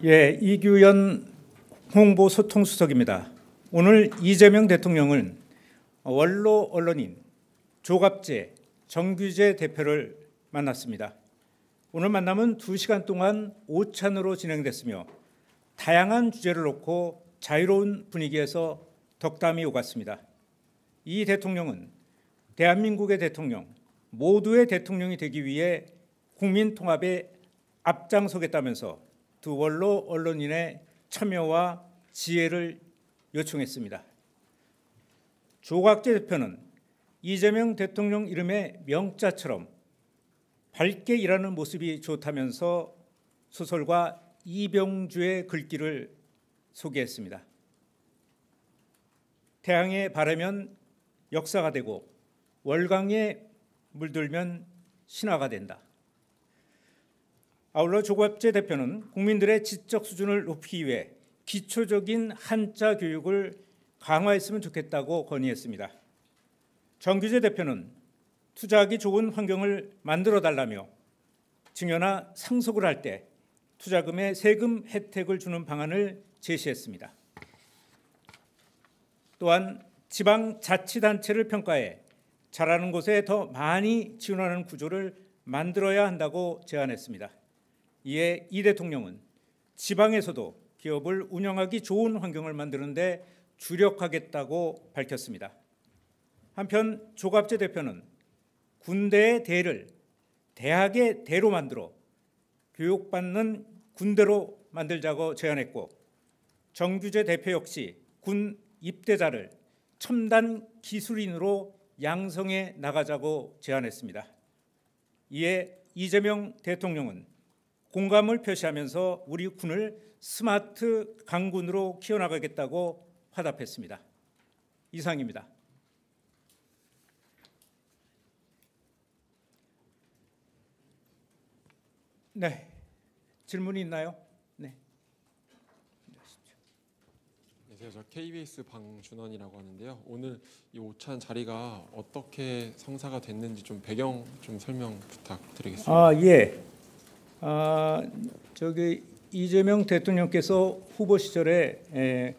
예, 이규현 홍보소통수석입니다. 오늘 이재명 대통령은 원로 언론인 조갑재, 정규재 대표를 만났습니다. 오늘 만남은 2시간 동안 오찬으로 진행됐으며 다양한 주제를 놓고 자유로운 분위기에서 덕담이 오갔습니다. 이 대통령은 대한민국의 대통령, 모두의 대통령이 되기 위해 국민 통합에 앞장서겠다면서 두 원로 언론인의 참여와 지혜를 요청했습니다. 조갑재 대표는 이재명 대통령 이름의 명자처럼 밝게 일하는 모습이 좋다면서 소설가 이병주의 글귀를 소개했습니다. 태양에 바르면 역사가 되고 월광에 물들면 신화가 된다. 아울러 조갑재 대표는 국민들의 지적 수준을 높이기 위해 기초적인 한자 교육을 강화했으면 좋겠다고 건의했습니다. 정규재 대표는 투자하기 좋은 환경을 만들어달라며 증여나 상속을 할 때 투자금에 세금 혜택을 주는 방안을 제시했습니다. 또한 지방자치단체를 평가해 잘하는 곳에 더 많이 지원하는 구조를 만들어야 한다고 제안했습니다. 이에 이 대통령은 지방에서도 기업을 운영하기 좋은 환경을 만드는 데 주력하겠다고 밝혔습니다. 한편 조갑재 대표는 군대의 대를 대학의 대로 만들어 교육받는 군대로 만들자고 제안했고, 정규재 대표 역시 군 입대자를 첨단 기술인으로 양성해 나가자고 제안했습니다. 이에 이재명 대통령은 공감을 표시하면서 우리 군을 스마트 강군으로 키워나가겠다고 화답했습니다. 이상입니다. 네, 질문이 있나요? 네. 안녕하세요. 저 KBS 방준원이라고 하는데요. 오늘 이 오찬 자리가 어떻게 성사가 됐는지 좀 배경 좀 설명 부탁드리겠습니다. 예. 저기 이재명 대통령께서 후보 시절에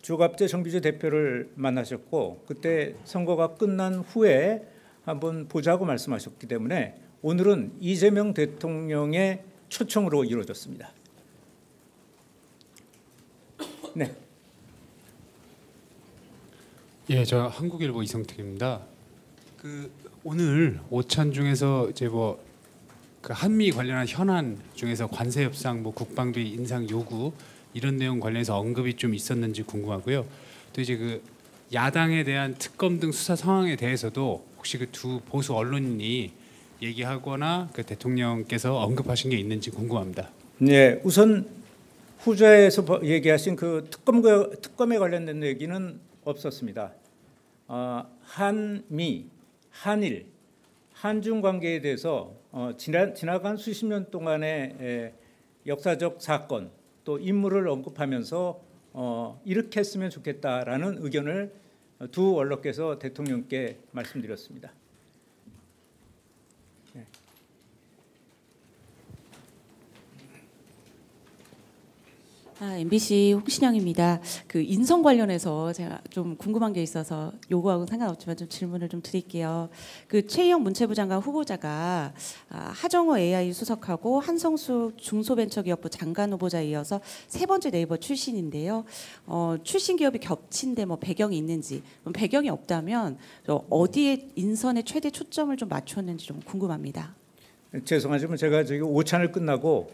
조갑재 정규재 대표를 만나셨고, 그때 선거가 끝난 후에 한번 보자고 말씀하셨기 때문에 오늘은 이재명 대통령의 초청으로 이루어졌습니다. 네. 예, 저 한국일보 이성택입니다. 오늘 오찬 중에서 이제 그 한미 관련한 현안 중에서 관세 협상, 국방비 인상 요구 이런 내용 관련해서 언급이 좀 있었는지 궁금하고요. 또 이제 그 야당에 대한 특검 등 수사 상황에 대해서도 혹시 그 두 보수 언론인이 얘기하거나 그 대통령께서 언급하신 게 있는지 궁금합니다. 네, 우선 후자에서 얘기하신 그 특검에 관련된 얘기는 없었습니다. 한미, 한일, 한중 관계에 대해서 지나간 수십 년 동안의 역사적 사건 또 인물을 언급하면서 이렇게 했으면 좋겠다라는 의견을 두 원로께서 대통령께 말씀드렸습니다. 네. MBC 홍신영입니다. 그 인성 관련해서 제가 좀 궁금한 게 있어서 요구하고는 상관없지만 좀 질문을 좀 드릴게요. 그 최희영 문체부 장관 후보자가 하정우 AI 수석하고 한성숙 중소벤처기업부 장관 후보자에 이어서 세 번째 네이버 출신인데요. 출신 기업이 겹친데 배경이 있는지, 배경이 없다면 어디에 인선에 최대 초점을 좀 맞췄는지 좀 궁금합니다. 죄송하지만 제가 저기 오찬을 끝나고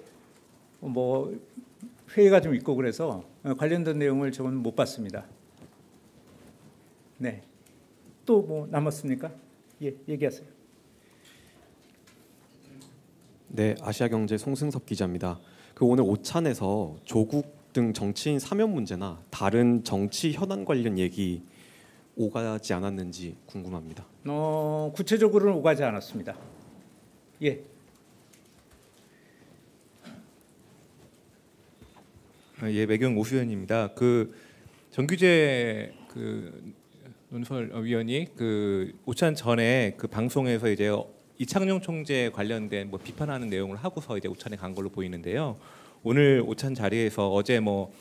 회의가 좀 있고 그래서 관련된 내용을 저는 못 봤습니다. 네. 또 남았습니까? 예, 얘기하세요. 네, 아시아경제 송승섭 기자입니다. 오늘 오찬에서 조국 등 정치인 사면 문제나 다른 정치 현안 관련 얘기 오가지 않았는지 궁금합니다. 구체적으로는 오가지 않았습니다. 예. 예, 매경 오수연입니다. 정규재 논설위원이 오찬 전에 방송에서 이제 이창용 총재 관련된 비판하는 내용을 하고서 이제 오찬에 간 걸로 보이는데요. 오늘 오찬 자리에서 어제 뭐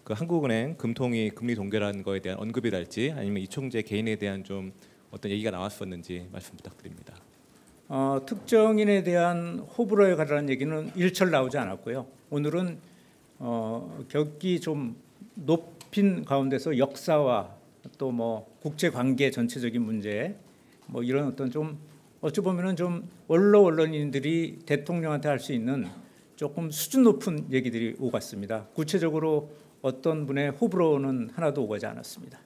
그 한국은행 금통위 금리 동결한 거에 대한 언급이랄지 아니면 이 총재 개인에 대한 좀 어떤 얘기가 나왔었는지 말씀 부탁드립니다. 특정인에 대한 호불호에 관한 얘기는 일철 나오지 않았고요. 오늘은 격이 좀 높인 가운데서 역사와 또 뭐 국제 관계 전체적인 문제 뭐 이런 어떤 좀 어찌 보면은 좀 언론인들이 대통령한테 할 수 있는 조금 수준 높은 얘기들이 오갔습니다. 구체적으로 어떤 분의 호불호는 하나도 오가지 않았습니다.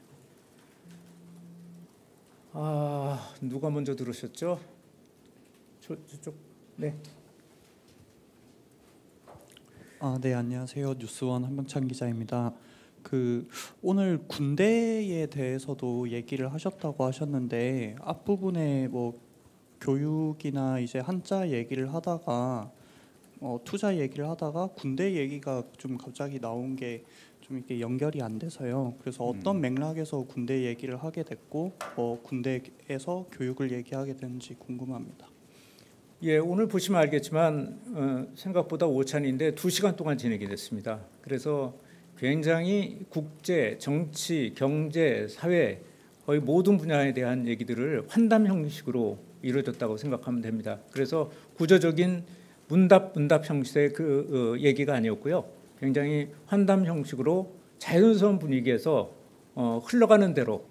누가 먼저 들으셨죠? 저쪽. 네. 네, 안녕하세요. 뉴스원 한병찬 기자입니다. 오늘 군대에 대해서도 얘기를 하셨다고 하셨는데 앞부분에 뭐 교육이나 이제 한자 얘기를 하다가 투자 얘기를 하다가 군대 얘기가 좀 갑자기 나온 게 좀 이렇게 연결이 안 돼서요. 그래서 어떤 맥락에서 군대 얘기를 하게 됐고 군대에서 교육을 얘기하게 됐는지 궁금합니다. 예, 오늘 보시면 알겠지만 생각보다 오찬인데 2시간 동안 진행이 됐습니다. 그래서 굉장히 국제, 정치, 경제, 사회 거의 모든 분야에 대한 얘기들을 환담 형식으로 이루어졌다고 생각하면 됩니다. 그래서 구조적인 문답 형식의 얘기가 아니었고요. 굉장히 환담 형식으로 자연스러운 분위기에서 흘러가는 대로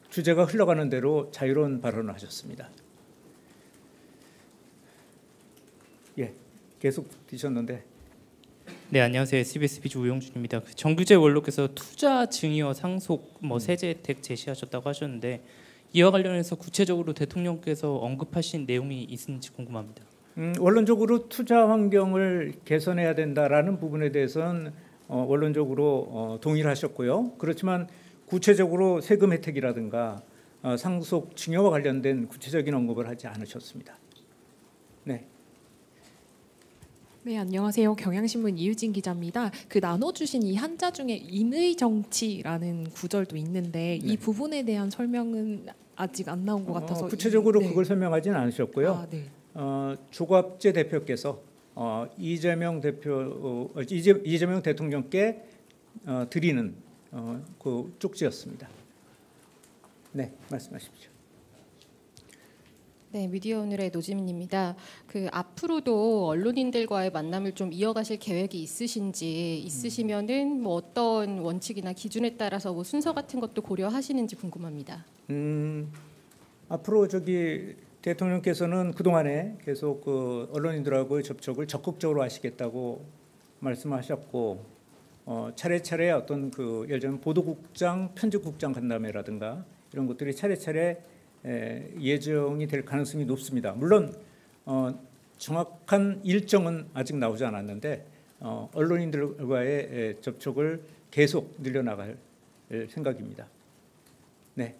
주제가 흘러가는 대로 자유로운 발언을 하셨습니다. 예, 계속 드셨는데. 네, 안녕하세요. SBS 비주 우영준입니다. 정규재 원로께서 투자 증여 상속 세제 혜택 제시하셨다고 하셨는데 이와 관련해서 구체적으로 대통령께서 언급하신 내용이 있는지 궁금합니다. 원론적으로 투자 환경을 개선해야 된다라는 부분에 대해서는 원론적으로 동의를 하셨고요. 그렇지만 구체적으로 세금 혜택이라든가 상속 증여와 관련된 구체적인 언급을 하지 않으셨습니다. 네. 네, 안녕하세요. 경향신문 이유진 기자입니다. 나눠주신 이 한자 중에 인의 정치라는 구절도 있는데 이 부분에 대한 설명은 아직 안 나온 것 같아서 구체적으로 그걸 설명하지는 않으셨고요. 네. 조갑재 대표께서 이재명 대통령께 드리는 그 쪽지였습니다. 네, 말씀하십시오. 네, 미디어 오늘의 노지민입니다. 앞으로도 언론인들과의 만남을 좀 이어가실 계획이 있으시면은 뭐 어떤 원칙이나 기준에 따라서 뭐 순서 같은 것도 고려하시는지 궁금합니다. 앞으로 대통령께서는 그동안에 계속 언론인들하고의 접촉을 적극적으로 하시겠다고 말씀하셨고 차례차례 어떤 예를 들면 보도국장, 편집국장 간담회라든가 이런 것들이 차례차례 예정이 될 가능성이 높습니다. 물론 정확한 일정은 아직 나오지 않았는데 언론인들과의 접촉을 계속 늘려나갈 생각입니다. 네.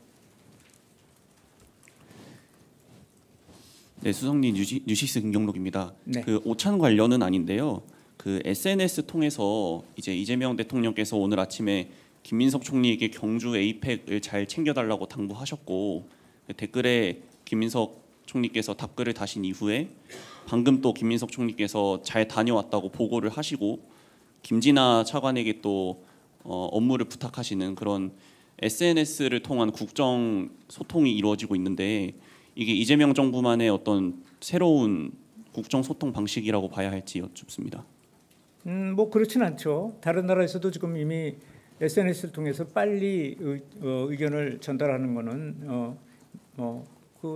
네, 수석님 뉴시스 김경록입니다. 네. 오찬 관련은 아닌데요. SNS 통해서 이제 이재명 대통령께서 오늘 아침에 김민석 총리에게 경주 에이펙을 잘 챙겨달라고 당부하셨고 댓글에 김민석 총리께서 답글을 다신 이후에 방금 또 김민석 총리께서 잘 다녀왔다고 보고를 하시고 김진아 차관에게 또 업무를 부탁하시는 그런 SNS를 통한 국정 소통이 이루어지고 있는데 이게 이재명 정부만의 어떤 새로운 국정 소통 방식이라고 봐야 할지 여쭙습니다. 뭐 그렇진 않죠. 다른 나라에서도 지금 이미 SNS를 통해서 빨리 의견을 전달하는 것은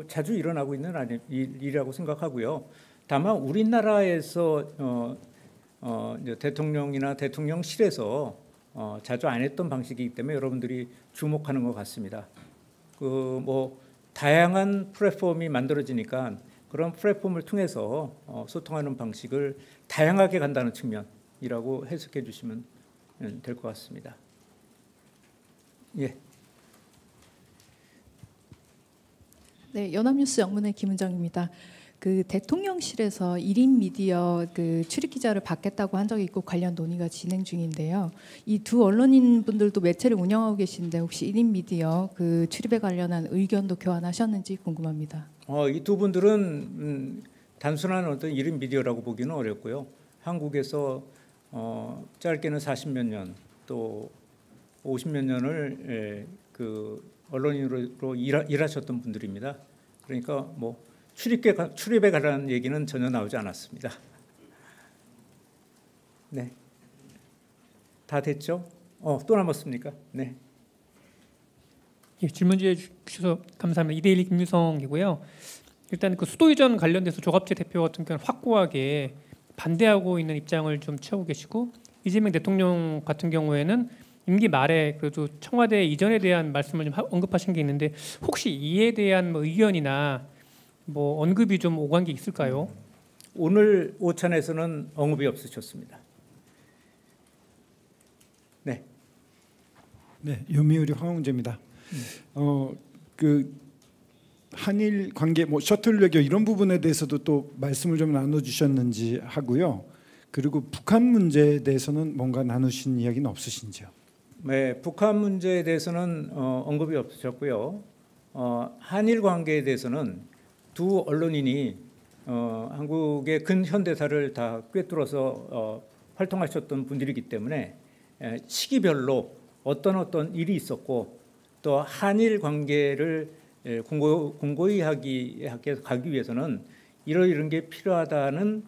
자주 일어나고 있는 일이라고 생각하고요. 다만 우리나라에서 대통령이나 대통령실에서 자주 안 했던 방식이기 때문에 여러분들이 주목하는 것 같습니다. 다양한 플랫폼이 만들어지니까 그런 플랫폼을 통해서 소통하는 방식을 다양하게 간다는 측면이라고 해석해 주시면 될 것 같습니다. 예. 네, 연합뉴스 영문의 김은정입니다. 대통령실에서 1인 미디어 출입 기자를 받겠다고 한 적이 있고 관련 논의가 진행 중인데요. 이 두 언론인 분들도 매체를 운영하고 계신데 혹시 1인 미디어 출입에 관련한 의견도 교환하셨는지 궁금합니다. 이 두 분들은 단순한 어떤 1인 미디어라고 보기는 어렵고요. 한국에서 짧게는 40몇 년 또 50몇 년을 그 언론인으로 일하셨던 분들입니다. 그러니까 뭐 출입에 관한 얘기는 전혀 나오지 않았습니다. 네, 다 됐죠? 또 남았습니까? 네. 예, 질문 주셔서 감사합니다. 이데일리 김유성이고요. 일단 그 수도 이전 관련돼서 조갑재 대표 같은 경우는 확고하게 반대하고 있는 입장을 좀 취하고 계시고, 이재명 대통령 같은 경우에는 임기 말에 그래도 청와대 이전에 대한 말씀을 좀 언급하신 게 있는데, 혹시 이에 대한 뭐 의견이나 뭐 언급이 좀 오간 게 있을까요? 오늘 오찬에서는 언급이 없으셨습니다. 네. 네, 요미우리 황홍재입니다. 그 한일 관계, 뭐 셔틀 외교 이런 부분에 대해서도 또 말씀을 좀 나눠주셨는지 하고요. 그리고 북한 문제에 대해서는 뭔가 나누신 이야기는 없으신지요? 네, 북한 문제에 대해서는 언급이 없으셨고요. 한일 관계에 대해서는 두 언론인이 한국의 근현대사를 다 꿰뚫어서 활동하셨던 분들이기 때문에 시기별로 어떤 일이 있었고 또 한일 관계를 공고히 가기 위해서는 이런 게 필요하다는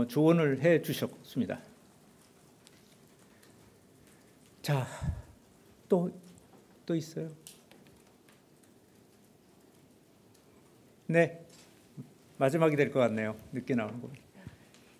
조언을 해 주셨습니다. 자, 또 있어요? 네, 마지막이 될 것 같네요. 늦게 나오는 거.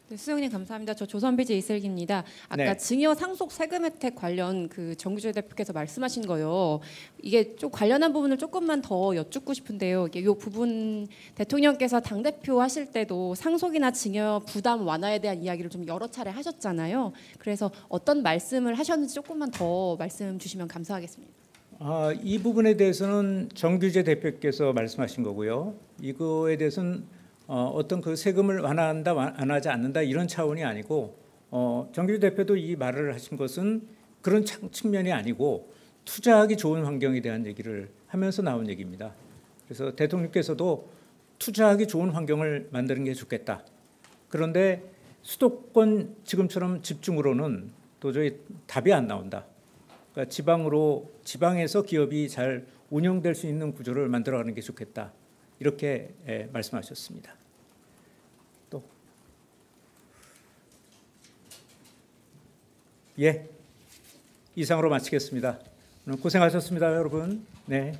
네, 수석님 감사합니다. 저 조선비제 이슬기입니다. 아까 네. 증여 상속 세금 혜택 관련 그 정규재 대표께서 말씀하신 거요. 이게 좀 관련한 부분을 조금만 더 여쭙고 싶은데요. 이게 요 부분 대통령께서 당 대표 하실 때도 상속이나 증여 부담 완화에 대한 이야기를 좀 여러 차례 하셨잖아요. 그래서 어떤 말씀을 하셨는지 조금만 더 말씀 주시면 감사하겠습니다. 이 부분에 대해서는 정규재 대표께서 말씀하신 거고요. 이거에 대해서는 어떤 그 세금을 완화한다, 완화하지 않는다 이런 차원이 아니고 정규재 대표도 이 말을 하신 것은 그런 측면이 아니고 투자하기 좋은 환경에 대한 얘기를 하면서 나온 얘기입니다. 그래서 대통령께서도 투자하기 좋은 환경을 만드는 게 좋겠다. 그런데 수도권 지금처럼 집중으로는 도저히 답이 안 나온다. 그러니까 지방에서 기업이 잘 운영될 수 있는 구조를 만들어가는 게 좋겠다. 이렇게 말씀하셨습니다. 또 이상으로 마치겠습니다. 오늘 고생하셨습니다, 여러분. 네.